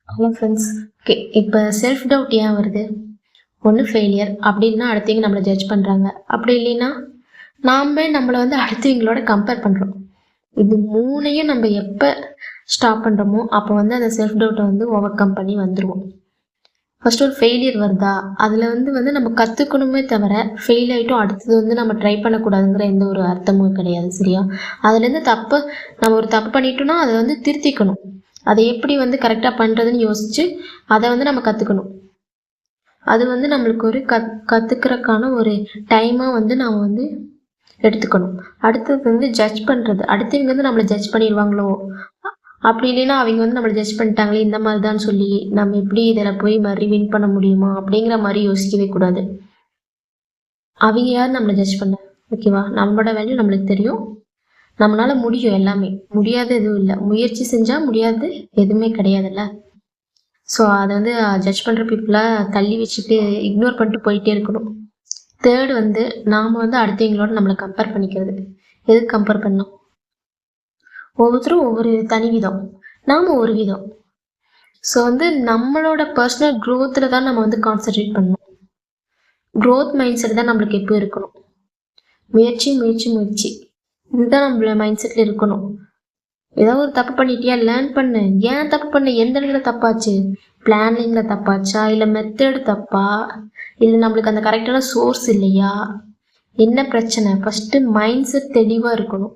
Hello friends. Okay, இப்போ self doubt ஏன் வருது? ஒன்று ஃபெயிலியர் அப்படின்னா அடுத்தவங்க நம்மளை ஜட்ஜ் பண்ணுறாங்க, அப்படி இல்லைன்னா நம்மளை வந்து அடுத்தவங்களோட கம்பேர் பண்ணுறோம். இது மூணையும் நம்ம எப்போ ஸ்டாப் பண்ணுறோமோ அப்போ வந்து அந்த செல்ஃப் டவுட்டை வந்து ஓவர் கம் பண்ணி வந்துடுவோம். ஃபர்ஸ்ட் ஒரு ஃபெயிலியர் வருதா, அதில் வந்து நம்ம கற்றுக்கணுமே தவிர ஃபெயில் ஆகிட்டும் அடுத்தது வந்து நம்ம ட்ரை பண்ணக்கூடாதுங்கிற எந்த ஒரு அர்த்தமும் கிடையாது. சரியா? அதுலேருந்து நம்ம ஒரு தப்பு பண்ணிட்டோம்னா அதை வந்து திருத்திக்கணும். அதை எப்படி வந்து கரெக்டாக பண்ணுறதுன்னு யோசித்து அதை வந்து நம்ம கற்றுக்கணும். அது வந்து நம்மளுக்கு ஒரு கற்றுக்கிறதுக்கான ஒரு டைமாக வந்து நாம் வந்து எடுத்துக்கணும். அடுத்தது வந்து ஜட்ஜ் பண்ணுறது. அடுத்தவங்க வந்து நம்மளை ஜட்ஜ் பண்ணிடுவாங்களோ, அப்படி இல்லைன்னா அவங்க வந்து நம்மளை ஜட்ஜ் பண்ணிட்டாங்களே இந்த மாதிரி தான் சொல்லி நம்ம எப்படி இதில் போய் மாதிரி வின் பண்ண முடியுமா அப்படிங்கிற மாதிரி யோசிக்கவே கூடாது. அவங்க யார் நம்மளை ஜட்ஜ் பண்ண? ஓகேவா? நம்மளோட வேல்யூ நம்மளுக்கு தெரியும். நம்மளால முடியும், எல்லாமே முடியாது எதுவும் இல்லை. முயற்சி செஞ்சால் முடியாது எதுவுமே கிடையாதுல்ல. ஸோ அதை வந்து ஜட்ஜ் பண்ணுற பீப்புளை தள்ளி வச்சுட்டு இக்னோர் பண்ணிட்டு போயிட்டே இருக்கணும். தேர்ட் வந்து நாம் வந்து அடுத்தவங்களோட நம்மளை கம்பேர் பண்ணிக்கிறது. எதுக்கு கம்பேர் பண்ணோம்? ஒவ்வொருத்தரும் ஒவ்வொரு தனி விதம், நாம் ஒரு விதம். ஸோ வந்து நம்மளோட பர்சனல் க்ரோத்தில் தான் நம்ம வந்து கான்சன்ட்ரேட் பண்ணணும். க்ரோத் மைண்ட் செட் தான் நம்மளுக்கு எப்போ இருக்கணும். முயற்சி முயற்சி முயற்சி, இதுதான் நம்மள மைண்ட் செட்டில் இருக்கணும். ஏதாவது ஒரு தப்பு பண்ணிட்டியா, லேர்ன் பண்ணு. ஏன் தப்பு பண்ண, எந்த இடத்துல தப்பாச்சு? பிளானிங்கில் தப்பாச்சா, இல்லை மெத்தடு தப்பா, இல்லை நம்மளுக்கு அந்த கரெக்டான சோர்ஸ் இல்லையா, என்ன பிரச்சனை? ஃபஸ்ட்டு மைண்ட் செட் தெளிவாக இருக்கணும்.